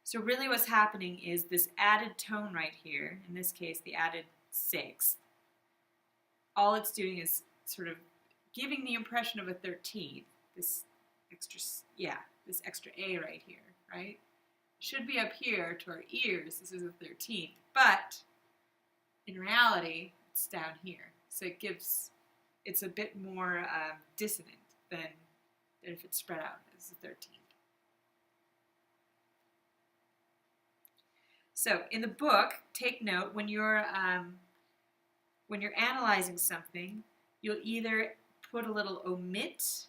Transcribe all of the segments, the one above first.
So really what's happening is this added tone right here, in this case the added sixth, all it's doing is sort of giving the impression of a 13th, this extra, this extra A right here, right? Should be up here to our ears, this is a 13th, but in reality, it's down here. So it's a bit more dissonant than if it's spread out as a 13th. So in the book, take note when you're analyzing something, you'll either put a little omit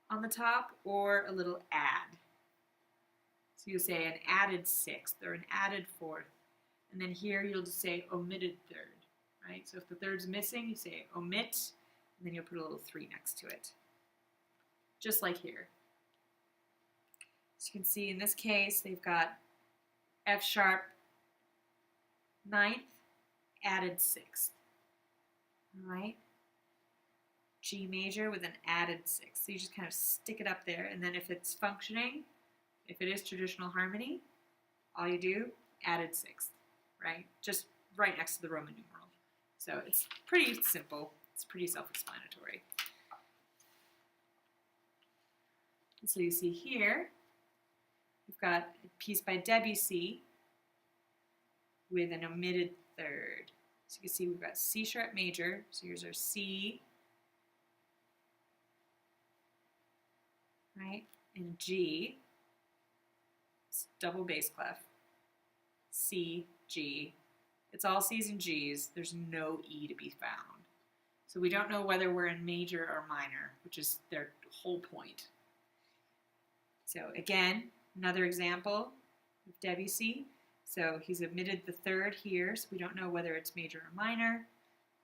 on the top or a little add. So you'll say an added sixth or an added fourth, and then here you'll just say omitted third, right? So if the third's missing, you say omit, and then you'll put a little 3 next to it, just like here. So you can see in this case, they've got F sharp 9th, added 6th, all right? G major with an added 6th. So you just kind of stick it up there, and then if it's functioning, if it is traditional harmony, all you do, added 6th, right? Just right next to the Roman numeral. So it's pretty simple. It's pretty self-explanatory. And so you see here, we've got a piece by Debussy with an omitted third. So you can see we've got C sharp major. So here's our C, right? And G, it's double bass clef. C, G. It's all C's and G's. There's no E to be found. So we don't know whether we're in major or minor, which is their whole point. So again, another example of Debussy. So he's omitted the third here, so we don't know whether it's major or minor,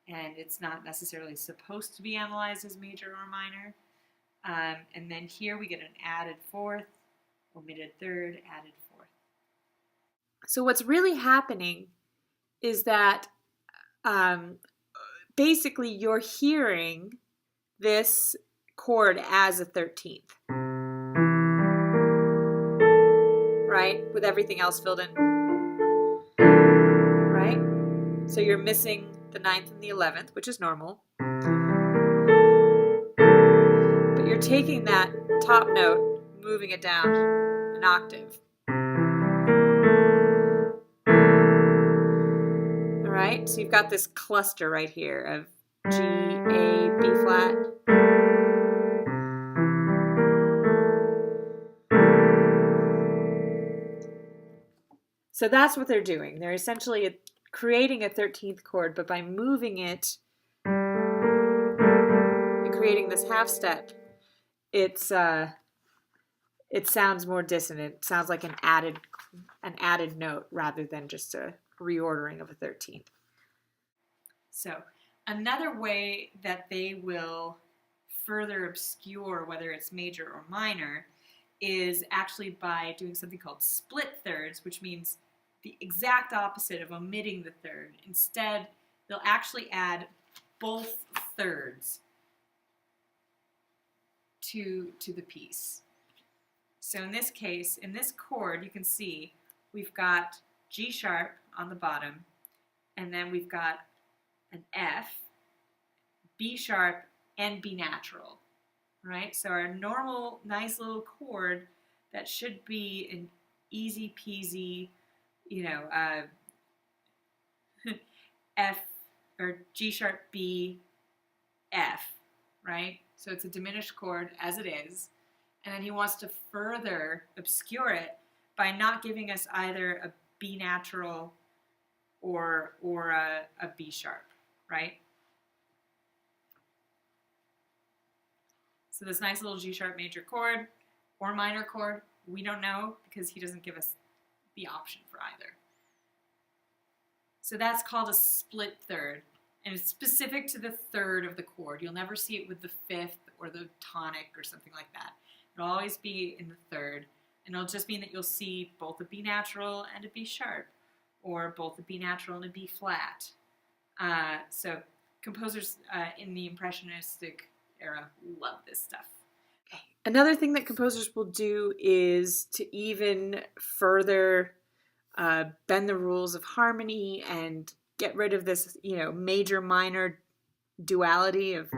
and it's not necessarily supposed to be analyzed as major or minor. And then here we get an added fourth, omitted third, added fourth. So what's really happening is that basically you're hearing this chord as a 13th, right? With everything else filled in, right? So you're missing the 9th and the 11th, which is normal. But you're taking that top note, moving it down an octave. All right, so you've got this cluster right here of G, A, B flat. So that's what they're doing. They're essentially creating a 13th chord, but by moving it and creating this half step, it sounds more dissonant. It sounds like an added note rather than just a reordering of a 13th. So another way that they will further obscure whether it's major or minor is actually by doing something called split thirds, which means the exact opposite of omitting the third. Instead, they'll actually add both thirds to the piece. So in this case, in this chord, you can see we've got G sharp on the bottom, and then we've got an F, B sharp, and B natural, right? So our normal nice little chord that should be an easy peasy, F or G sharp, B, F, right? So it's a diminished chord as it is, and then he wants to further obscure it by not giving us either a B natural or a B sharp, right? So this nice little G sharp major chord or minor chord, we don't know because he doesn't give us the option for either. So that's called a split third, and it's specific to the third of the chord. You'll never see it with the fifth or the tonic or something like that. It'll always be in the third, and it'll just mean that you'll see both a B natural and a B sharp, or both a B natural and a B flat. So composers in the Impressionistic era love this stuff. Okay, Another thing that composers will do is to even further bend the rules of harmony and get rid of this, major minor duality of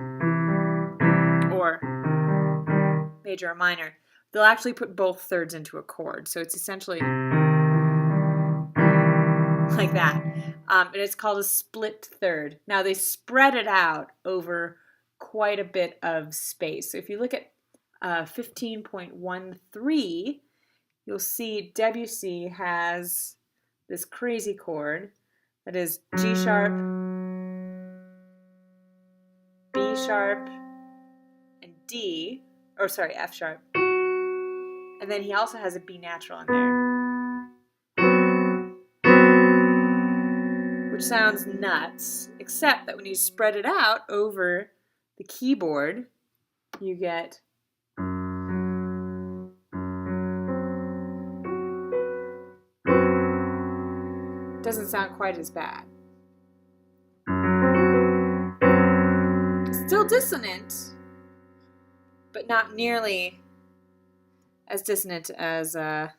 or major or minor. They'll actually put both thirds into a chord. So it's essentially like that. And it's called a split third. Now they spread it out over quite a bit of space. So if you look at 15.13, you'll see Debussy has this crazy chord that is G sharp, B sharp, and D, or sorry, F sharp. And then he also has a B natural in there, which sounds nuts, except that when you spread it out over the keyboard, you get doesn't sound quite as bad. Still dissonant, but not nearly as dissonant as right?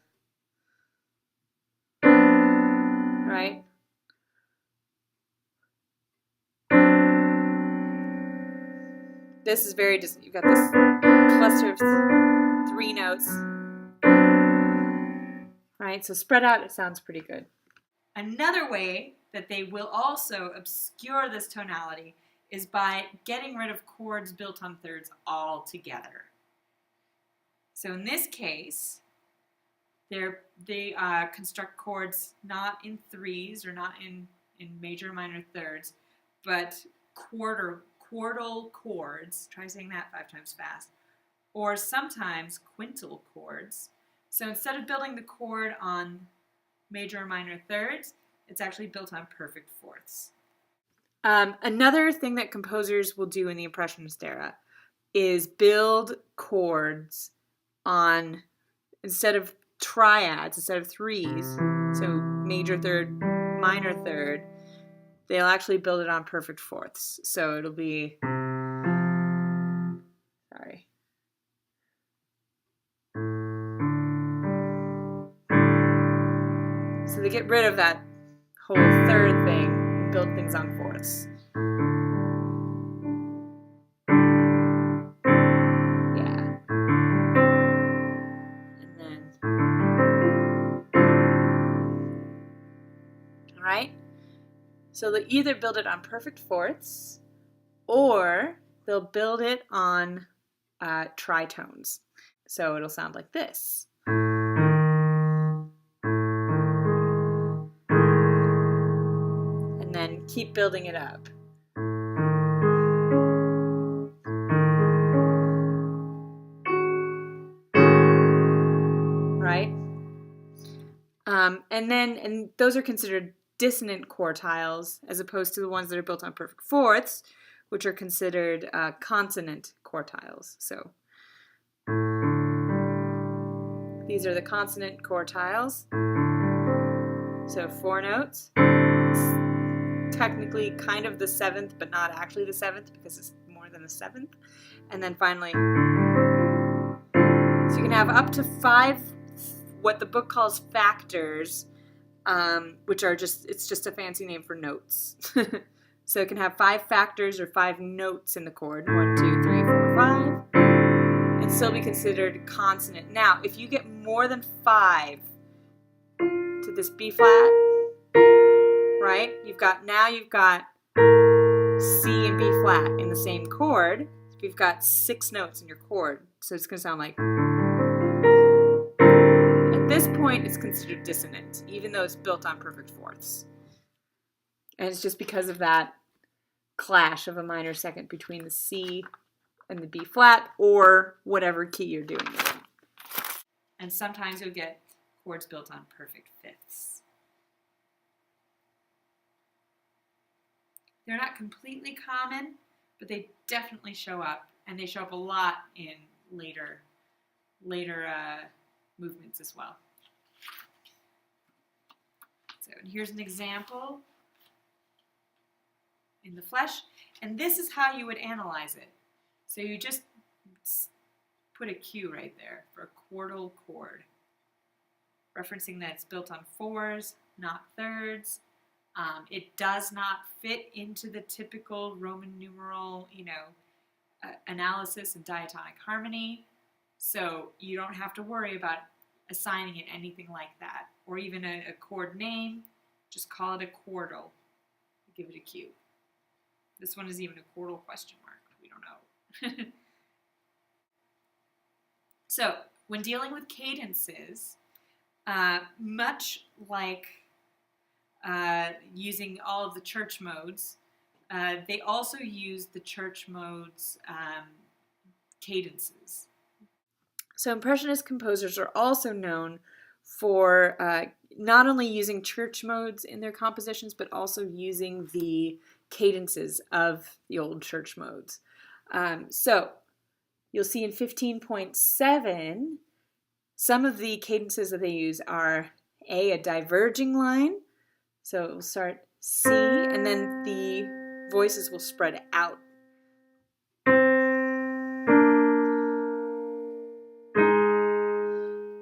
This is very dissonant. You've got this cluster of 3 notes. Right? So spread out, it sounds pretty good. Another way that they will also obscure this tonality is by getting rid of chords built on thirds altogether. So in this case, they construct chords not in threes or not in major or minor thirds, but quartal chords. Try saying that 5 times fast. Or sometimes quintal chords. So instead of building the chord on major or minor thirds, it's actually built on perfect fourths. Another thing that composers will do in the Impressionist era is build chords on, instead of triads, instead of threes, so major third, minor third, they'll actually build it on perfect fourths. So it'll be, sorry. So they get rid of that whole third thing and build things on fourths. Yeah. And then, all right? So they'll either build it on perfect fourths or they'll build it on tritones. So it'll sound like this. And then keep building it up. Right? And those are considered dissonant quartiles as opposed to the ones that are built on perfect fourths, which are considered consonant quartiles. So these are the consonant quartiles. So 4 notes. It's technically kind of the 7th, but not actually the 7th because it's more than the 7th. And then finally, so you can have up to 5, what the book calls factors, which are it's just a fancy name for notes. So it can have 5 factors or 5 notes in the chord, 1, 2, 3, 4, 5, and still be considered consonant. Now, if you get more than 5 to this B flat, right? You've got C and B flat in the same chord. You've got 6 notes in your chord, so it's going to sound like. At this point, it's considered dissonant, even though it's built on perfect fourths. And it's just because of that clash of a minor second between the C and the B flat, or whatever key you're doing it in. And sometimes you'll get chords built on perfect fifths. They're not completely common, but they definitely show up, and they show up a lot in later movements as well. So, and here's an example in the flesh, and this is how you would analyze it. So you just put a Q right there for a quartal chord, referencing that it's built on fours, not thirds. It does not fit into the typical Roman numeral, analysis and diatonic harmony. So you don't have to worry about assigning it anything like that, or even a chord name. Just call it a quartal. Give it a Q. This one is even a quartal question mark. We don't know. So when dealing with cadences, much like using all of the church modes, they also use the church modes cadences. So Impressionist composers are also known for not only using church modes in their compositions, but also using the cadences of the old church modes. So you'll see in 15.7, some of the cadences that they use are a diverging line. So it will start C, and then the voices will spread out.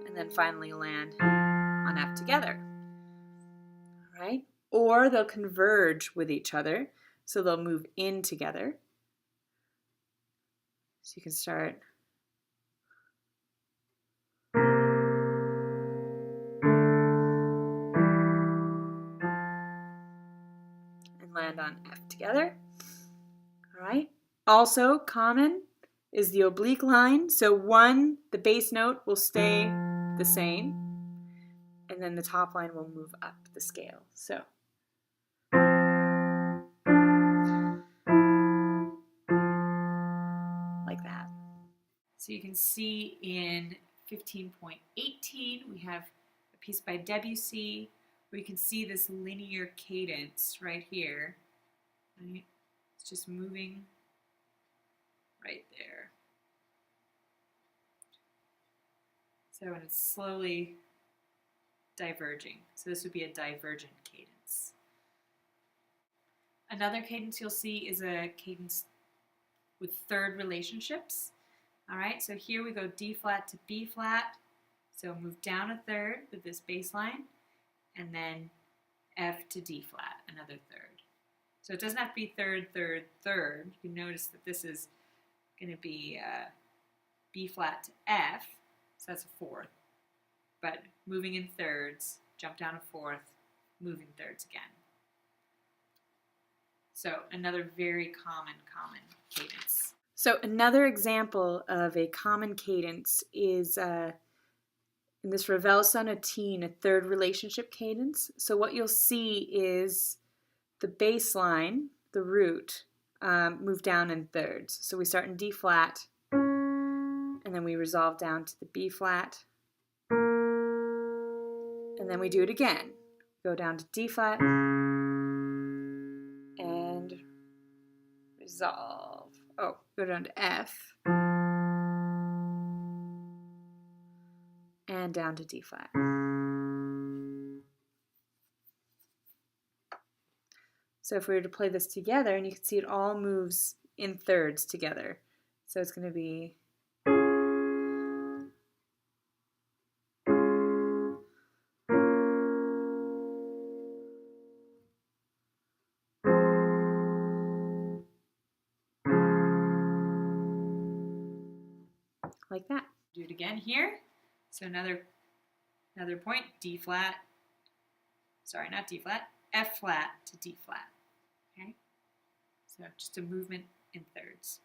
And then finally land on F together. All right? Or they'll converge with each other, so they'll move in together. So you can start and land on F together. All right? Also common is the oblique line. So the bass note will stay the same, and then the top line will move up the scale. So like that. So you can see in 15.18 we have a piece by Debussy where you can see this linear cadence right here. Right? It's just moving right there. So and it's slowly diverging. So this would be a divergent cadence. Another cadence you'll see is a cadence with third relationships. All right, so here we go D flat to B flat. So move down a third with this bass line, and then F to D flat, another third. So it doesn't have to be third, third, third. You can notice that this is going to be B flat to F, so that's a fourth. But moving in thirds, jump down a fourth, moving thirds again. So another very common cadence. So another example of a common cadence is in this Ravel sonatine, a third relationship cadence. So what you'll see is the bass line, the root, move down in thirds. So we start in D flat, and then we resolve down to the B flat, and then we do it again. Go down to D flat, and resolve. Oh, go down to F, and down to D flat. So if we were to play this together, and you can see it all moves in thirds together. So it's going to be like that. Do it again here. So another point, D flat. Sorry, not D flat. F flat to D flat. Okay? So just a movement in thirds.